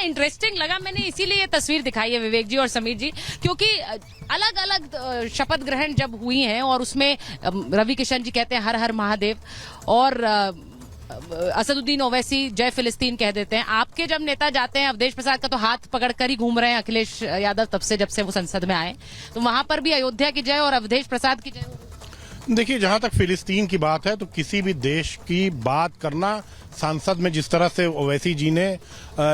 Interesting लगा। मैंने इसीलिए ये तस्वीर दिखाई है विवेक जी और समीर जी, क्योंकि अलग अलग शपथ ग्रहण जब हुई हैं और उसमें रवि किशन जी कहते हैं हर हर महादेव और असदुद्दीन ओवैसी जय फिलिस्तीन कह देते हैं। आपके जब नेता जाते हैं, अवधेश प्रसाद का तो हाथ पकड़कर ही घूम रहे हैं अखिलेश यादव तब से, जब से वो संसद में आए, तो वहां पर भी अयोध्या की जय और अवधेश प्रसाद की जय। देखिए, जहां तक फिलिस्तीन की बात है तो किसी भी देश की बात करना, सांसद में जिस तरह से ओवैसी जी ने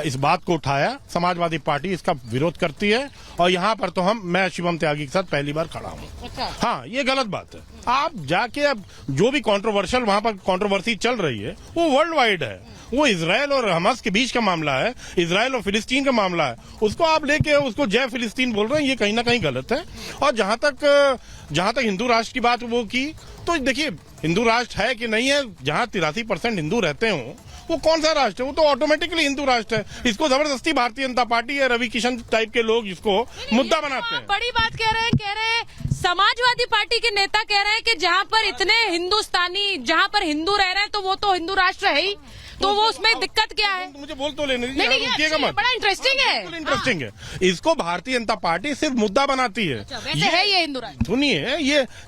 इस बात को उठाया, समाजवादी पार्टी इसका विरोध करती है और यहाँ पर तो मैं शिवम त्यागी के साथ पहली बार खड़ा हूँ। अच्छा। हाँ, ये गलत बात है। आप जाके अब जो भी कंट्रोवर्शियल वहां पर कंट्रोवर्सी चल रही है वो वर्ल्ड वाइड है, वो इजराइल और हमास के बीच का मामला है, इजराइल और फिलिस्तीन का मामला है, उसको आप लेके उसको जय फिलिस्तीन बोल रहे हैं, ये कहीं ना कहीं गलत है। और जहां तक हिंदू राष्ट्र की बात वो की, तो देखिए हिंदू राष्ट्र है कि नहीं है, जहां 83% हिंदू रहते हो वो कौन सा राष्ट्र है? वो तो ऑटोमेटिकली हिंदू राष्ट्र है। इसको जबरदस्ती भारतीय जनता पार्टी या रवि किशन टाइप के लोग इसको मुद्दा बनाते हैं। बड़ी बात कह रहे हैं समाजवादी पार्टी के नेता कह रहे हैं कि जहां पर इतने हिंदुस्तानी, जहां पर हिंदू रह रहे हैं तो वो तो हिंदू राष्ट्र है ही, तो वो उसमें दिक्कत क्या है? मुझे बोल तो लेने दीजिए, रुकिएगा मत। बड़ा इंटरेस्टिंग है, इंटरेस्टिंग है। इसको भारतीय जनता पार्टी सिर्फ मुद्दा बनाती है। वैसे है ये हिंदू राष्ट्र। सुनिए,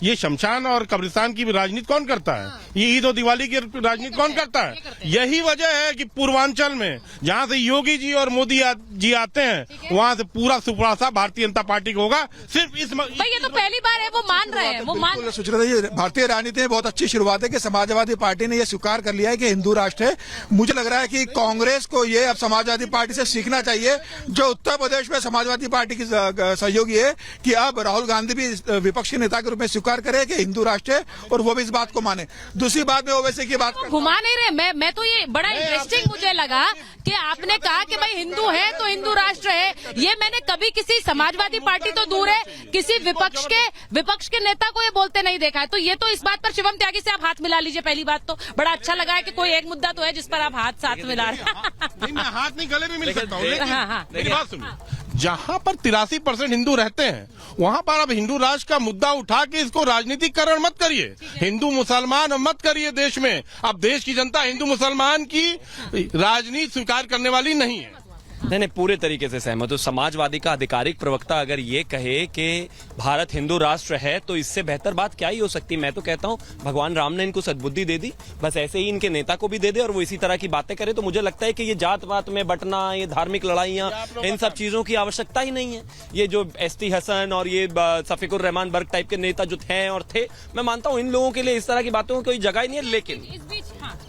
ये शमशान और कब्रिस्तान की राजनीति कौन करता है? ये ईद और दिवाली की राजनीति कौन करता है? यही वजह है कि पूर्वांचल में जहाँ से योगी जी और मोदी जी आते हैं वहाँ से पूरा सुपरासा भारतीय जनता पार्टी को होगा। सिर्फ इस ये तो पहली बार है, वो मान रहे हैं, वो मान सोच रहे थे। भारतीय राजनीति में बहुत अच्छी शुरुआत है कि समाजवादी पार्टी ने यह स्वीकार कर लिया है कि हिंदू राष्ट्र है। मुझे लग रहा है कि कांग्रेस को ये अब समाजवादी पार्टी से सीखना चाहिए, जो उत्तर प्रदेश में समाजवादी पार्टी की सहयोगी है, कि अब राहुल गांधी भी विपक्षी नेता के रूप में स्वीकार करे कि हिंदू राष्ट्र है और वो भी इस बात को माने। दूसरी बात में ओवैसी की बात घुमा नहीं रहे। मैं तो ये बड़ा इंटरेस्टिंग मुझे लगा कि आपने कहा कि भाई हिंदू है तो हिंदू राष्ट्र है। ये मैंने कभी किसी समाजवादी पार्टी तो दूर है, किसी विपक्ष के नेता को ये बोलते नहीं देखा है। तो ये तो इस बात पर शिवम त्यागी से आप हाथ मिला लीजिए। पहली बात तो बड़ा अच्छा लगा है कि कोई एक मुद्दा तो है जिस पर आप हाथ साथ मिला रहे नहीं, मैं हाथ नहीं गले में मिल सकता हूँ। हाँ। मेरी बात सुनिए, जहाँ पर 83% हिंदू रहते हैं वहाँ पर अब हिंदू राष्ट्र का मुद्दा उठा के इसको राजनीतिकरण मत करिए। हिंदू मुसलमान मत करिए देश में। अब देश की जनता हिंदू मुसलमान की राजनीति स्वीकार करने वाली नहीं है। नहीं, पूरे तरीके से सहमत हूँ। समाजवादी का आधिकारिक प्रवक्ता अगर ये कहे कि भारत हिंदू राष्ट्र है तो इससे बेहतर बात क्या ही हो सकती है। मैं तो कहता हूँ भगवान राम ने इनको सद्बुद्धि दे दी, बस ऐसे ही इनके नेता को भी दे दे और वो इसी तरह की बातें करे। तो मुझे लगता है कि ये जात पात में बंटना, ये धार्मिक लड़ाइयाँ, इन सब चीजों की आवश्यकता ही नहीं है। ये जो एसटी हसन और ये शफीकुर रहमान बर्ग टाइप के नेता जो थे और थे, मैं मानता हूँ इन लोगों के लिए इस तरह की बातों की कोई जगह ही नहीं है। लेकिन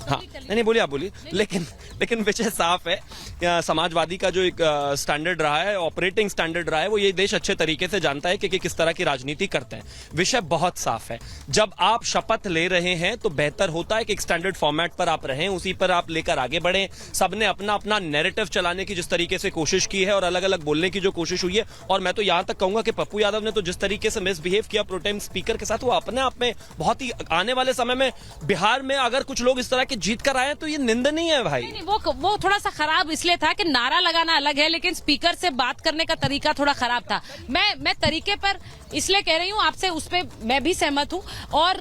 हाँ, नहीं बोलिए, आप बोलिए। लेकिन विषय साफ है। समाजवादी का जो एक स्टैंडर्ड रहा है, ऑपरेटिंग स्टैंडर्ड रहा है, वो ये देश अच्छे तरीके से जानता है कि किस तरह की राजनीति करते हैं। विषय बहुत साफ है। जब आप शपथ ले रहे हैं तो बेहतर होता है कि एक स्टैंडर्ड फॉर्मेट पर आप रहें, उसी पर आप लेकर आगे बढ़ें। सबने अपना अपना नैरेटिव चलाने की जिस तरीके से कोशिश की है और अलग अलग बोलने की जो कोशिश हुई है, और मैं तो यहां तक कहूंगा कि पप्पू यादव ने तो जिस तरीके से मिसबिहेव किया प्रोटेम स्पीकर के साथ, वो अपने आप में बहुत ही, आने वाले समय में बिहार में अगर कुछ लोग इस तरह के जीत कर आए तो ये निंदनीय है भाई। नहीं, वो थोड़ा सा खराब इसलिए था कि नारा लगाना अलग है, लेकिन स्पीकर से बात करने का तरीका थोड़ा खराब था। मैं तरीके पर इसलिए कह रही हूँ, आपसे उस पे मैं भी सहमत हूँ। और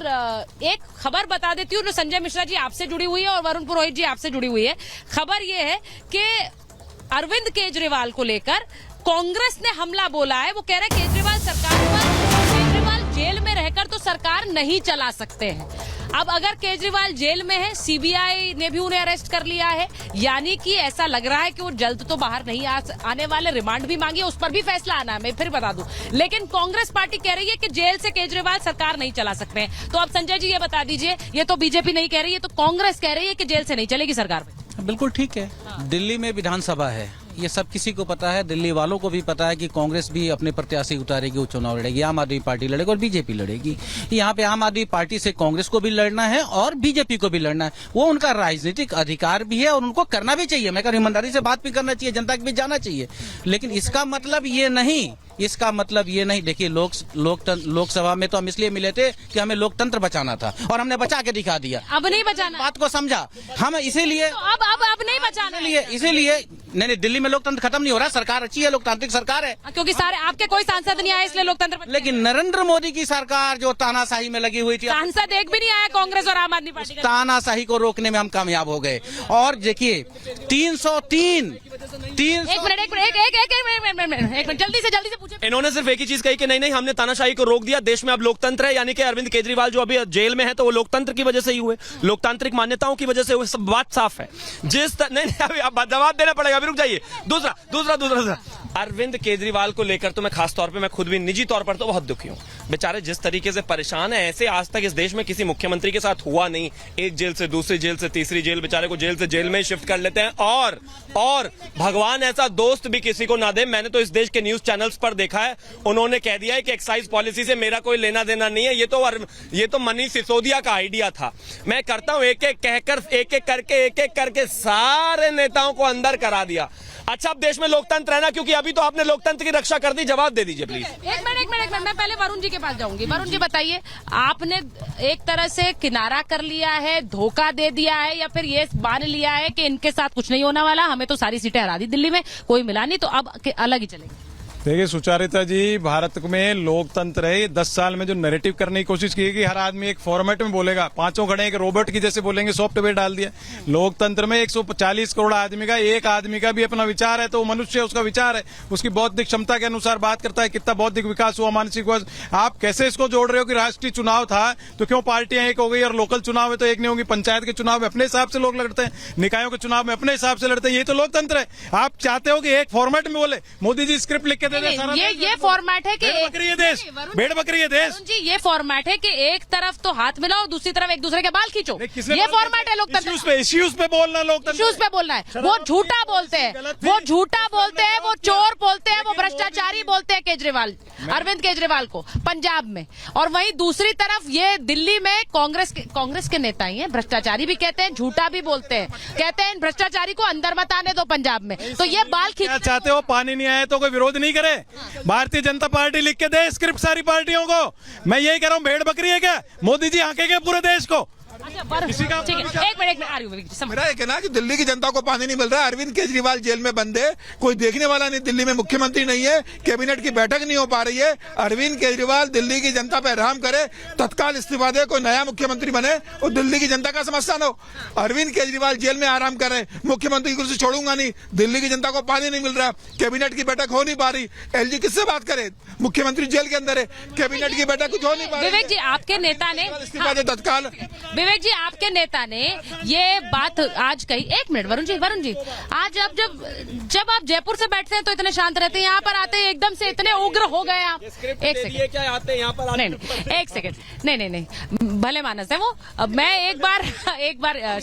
एक खबर बता देती हूँ, संजय मिश्रा जी आपसे जुड़ी हुई है और वरुण पुरोहित जी आपसे जुड़ी हुई है। खबर ये है कि अरविंद केजरीवाल को लेकर कांग्रेस ने हमला बोला है। वो कह रहे केजरीवाल सरकार पर, केजरीवाल जेल में रहकर तो सरकार नहीं चला सकते हैं। अब अगर केजरीवाल जेल में है, सीबीआई ने भी उन्हें अरेस्ट कर लिया है, यानी कि ऐसा लग रहा है कि वो जल्द तो बाहर नहीं आने वाले। रिमांड भी मांगी है, उस पर भी फैसला आना है, मैं फिर बता दूं। लेकिन कांग्रेस पार्टी कह रही है कि जेल से केजरीवाल सरकार नहीं चला सकते हैं। तो अब संजय जी ये बता दीजिए, ये तो बीजेपी नहीं कह रही है, तो कांग्रेस कह रही है कि जेल से नहीं चलेगी सरकार में। बिल्कुल ठीक है। दिल्ली में विधानसभा है, ये सब किसी को पता है, दिल्ली वालों को भी पता है कि कांग्रेस भी अपने प्रत्याशी उतारेगी, वो चुनाव लड़ेगी, आम आदमी पार्टी लड़ेगी और बीजेपी लड़ेगी। यहाँ पे आम आदमी पार्टी से कांग्रेस को भी लड़ना है और बीजेपी को भी लड़ना है। वो उनका राजनीतिक अधिकार भी है और उनको करना भी चाहिए। मैं ईमानदारी से बात भी करना चाहिए, जनता के बीच जाना चाहिए। लेकिन इसका मतलब ये नहीं, देखिए लोकसभा में तो हम इसलिए मिले थे कि हमें लोकतंत्र बचाना था और हमने बचा के दिखा दिया। अब नहीं बचाना, बात को समझा हम, इसीलिए अब नहीं बचाना, इसीलिए नहीं, दिल्ली में लोकतंत्र खत्म नहीं हो रहा, सरकार अच्छी है, लोकतांत्रिक सरकार है। क्योंकि सारे आपके कोई सांसद नहीं आए इसलिए लोकतंत्र बचा। लेकिन नरेंद्र मोदी की सरकार जो तानाशाही में लगी हुई थी, सांसद एक भी नहीं आया कांग्रेस और आम आदमी पार्टी का। तानाशाही को रोकने में हम कामयाब हो गए। और देखिए 303 एक मिनट जल्दी से पूछे। इन्होंने सिर्फ एक ही चीज कही कि नहीं हमने तानाशाही को रोक दिया, देश में अब लोकतंत्र है, यानी कि अरविंद केजरीवाल जो अभी जेल में है तो वो लोकतंत्र की वजह से ही हुए, लोकतांत्रिक मान्यताओं की वजह से हुए, सब बात साफ है। नहीं अभी आप जवाब देना पड़ेगा, अभी रुक जाइए। दूसरा अरविंद केजरीवाल को लेकर तो मैं खास तौर पे, मैं खुद भी निजी तौर पर तो बहुत दुखी हूं। बेचारे जिस तरीके से परेशान है, ऐसे आज तक इस देश में किसी मुख्यमंत्री के साथ हुआ नहीं। एक जेल से दूसरी जेल से तीसरी जेल, बेचारे को जेल से जेल में ही शिफ्ट कर लेते हैं। और भगवान ऐसा दोस्त भी किसी को ना दे। मैंने तो इस देश के न्यूज चैनल्स पर देखा है, उन्होंने कह दिया है कि एक्साइज पॉलिसी से मेरा कोई लेना देना नहीं है, ये तो मनीष सिसोदिया का आइडिया था। मैं करता हूं एक एक करके सारे नेताओं को अंदर करा दिया। अच्छा, अब देश में लोकतंत्र है ना, क्योंकि अभी तो आपने लोकतंत्र की रक्षा कर दी। जवाब दे दीजिए प्लीज। एक मिनट मैं पहले वरुण जी के पास जाऊंगी। वरुण जी बताइए, आपने एक तरह से किनारा कर लिया है, धोखा दे दिया है, या फिर ये मान लिया है कि इनके साथ कुछ नहीं होने वाला, हमें तो सारी सीटें हरा दी दिल्ली में, कोई मिला नहीं, तो अब अलग ही चलेंगे? देखिए सुचारिता जी, भारत में लोकतंत्र है। 10 साल में जो नैरेटिव करने की कोशिश की है कि हर आदमी एक फॉर्मेट में बोलेगा, पांचों खड़े एक रोबोट की जैसे बोलेंगे, सॉफ्टवेयर डाल दिया। लोकतंत्र में 140 करोड़ आदमी का, एक आदमी का भी अपना विचार है, तो वो मनुष्य है, उसका विचार है, उसकी बौद्धिक क्षमता के अनुसार बात करता है, कितना बौद्धिक विकास हुआ, मानसिक विकास। आप कैसे इसको जोड़ रहे हो कि राष्ट्रीय चुनाव था तो क्यों पार्टियां एक हो गई और लोकल चुनाव है तो एक नहीं होगी? पंचायत के चुनाव में अपने हिसाब से लोग लड़ते हैं, निकायों के चुनाव में अपने हिसाब से लड़ते हैं, ये तो लोकतंत्र है। आप चाहते हो कि एक फॉर्मेट में बोले, मोदी जी स्क्रिप्ट लिख के दे दे सारा। ये फॉर्मेट है कि भेड़ बकरी है देश, भेड़ बकरी है देश। जी, ये फॉर्मेट है कि एक तरफ तो हाथ मिलाओ, दूसरी तरफ एक दूसरे के बाल खींचो, ये फॉर्मेट है लोकतंत्र। इश्यूज पे बोलना लोकतंत्र, इश्यूज पे बोलना है। वो झूठा बोलते हैं, वो चोर बोलते हैं, वो भ्रष्टाचारी बोलते हैं केजरीवाल, अरविंद केजरीवाल को पंजाब में। और वहीं दूसरी तरफ ये दिल्ली में कांग्रेस के नेता ही हैं, भ्रष्टाचारी भी कहते हैं, झूठा भी बोलते हैं, कहते हैं भ्रष्टाचारी को अंदर मत आने दो पंजाब में। तो ये बाल खींच चाहते हो, पानी नहीं आया तो कोई विरोध नहीं करे। भारतीय जनता पार्टी लिख के दे स्क्रिप्ट सारी पार्टियों को। मैं यही कह रहा हूँ, भेड़ बकरी है क्या? मोदी जी आंकेंगे पूरे देश को। किसी का ठीक है, एक मिनट आ रही हूँ। मेरा ये कहना है कि दिल्ली की जनता को पानी नहीं मिल रहा है, अरविंद केजरीवाल जेल में बंद है, कोई देखने वाला नहीं, दिल्ली में मुख्यमंत्री नहीं है, कैबिनेट की बैठक नहीं हो पा रही है। अरविंद केजरीवाल दिल्ली की जनता पे रहम करे, तत्काल इस्तीफा दे, कोई नया मुख्यमंत्री बने और दिल्ली की जनता का समस्या न हो। अरविंद केजरीवाल जेल में आराम करे, मुख्यमंत्री की कुर्सी छोड़ूंगा नहीं, दिल्ली की जनता को पानी नहीं मिल रहा, कैबिनेट की बैठक हो नहीं पा रही, एलजी किससे बात करे? मुख्यमंत्री जेल के अंदर है, कैबिनेट की बैठक कुछ हो नहीं पा रही। विवेक जी, आपके नेता ने इस्तीफा दे तत्काल। विवेक जी, आपके नेता ने ये बात आज कही। एक मिनट वरुण जी, आज अब जब आप जयपुर से बैठते हैं तो इतने शांत रहते हैं, यहाँ पर आते हैं एकदम से इतने उग्र हो गए आप। एक सेकंड, क्या आते हैं यहाँ पर? नहीं, एक सेकंड, नहीं, भले मानस है वो। अब मैं एक बार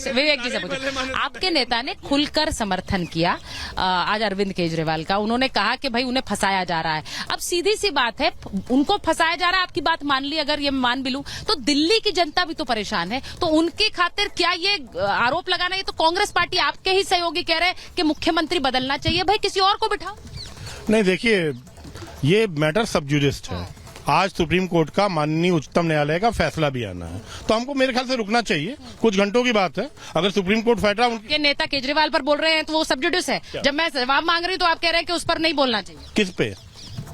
विवेक जी से पूछूं, आपके नेता ने खुलकर समर्थन किया आज अरविंद केजरीवाल का। उन्होंने कहा कि भाई उन्हें फंसाया जा रहा है। अब सीधी सी बात है, उनको फंसाया जा रहा है, आपकी बात मान ली, अगर ये मान भी लूं तो दिल्ली की जनता भी तो परेशान है, तो उनकी खातिर क्या ये आरोप लगाना? ये तो कांग्रेस पार्टी, आपके ही सहयोगी कह रहे हैं कि मुख्यमंत्री बदलना चाहिए, भाई किसी और को बिठाओ। नहीं, देखिए, ये मैटर सब जुडिस है। आज सुप्रीम कोर्ट का, माननीय उच्चतम न्यायालय का फैसला भी आना है, तो हमको मेरे ख्याल से रुकना चाहिए। कुछ घंटों की बात है, अगर सुप्रीम कोर्ट फैसला उनके नेता केजरीवाल पर बोल रहे हैं तो वो सब जुडिस है। जब मैं जवाब मांग रही हूँ तो आप कह रहे हैं कि उस पर नहीं बोलना चाहिए। किस पे?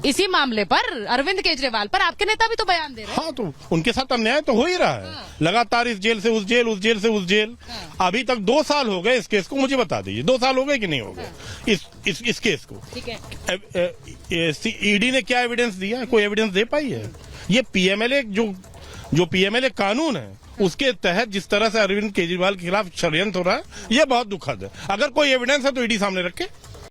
इसी मामले पर, अरविंद केजरीवाल पर आपके नेता भी तो बयान दे रहे हैं। हाँ, तो उनके साथ अन्याय तो हो ही रहा है। लगातार इस जेल से उस जेल, उस जेल से उस जेल। अभी तक 2 साल हो गए इस केस को, मुझे बता दीजिए 2 साल हो गए कि नहीं हो गए इस केस को? ठीक है, ईडी ने क्या एविडेंस दिया? कोई एविडेंस दे पाई है? ये पीएमएलए जो पीएमएलए कानून है, उसके तहत जिस तरह से अरविंद केजरीवाल के खिलाफ षड्यंत्र हो रहा है, ये बहुत दुखद है। अगर कोई एविडेंस है तो ईडी सामने रखे।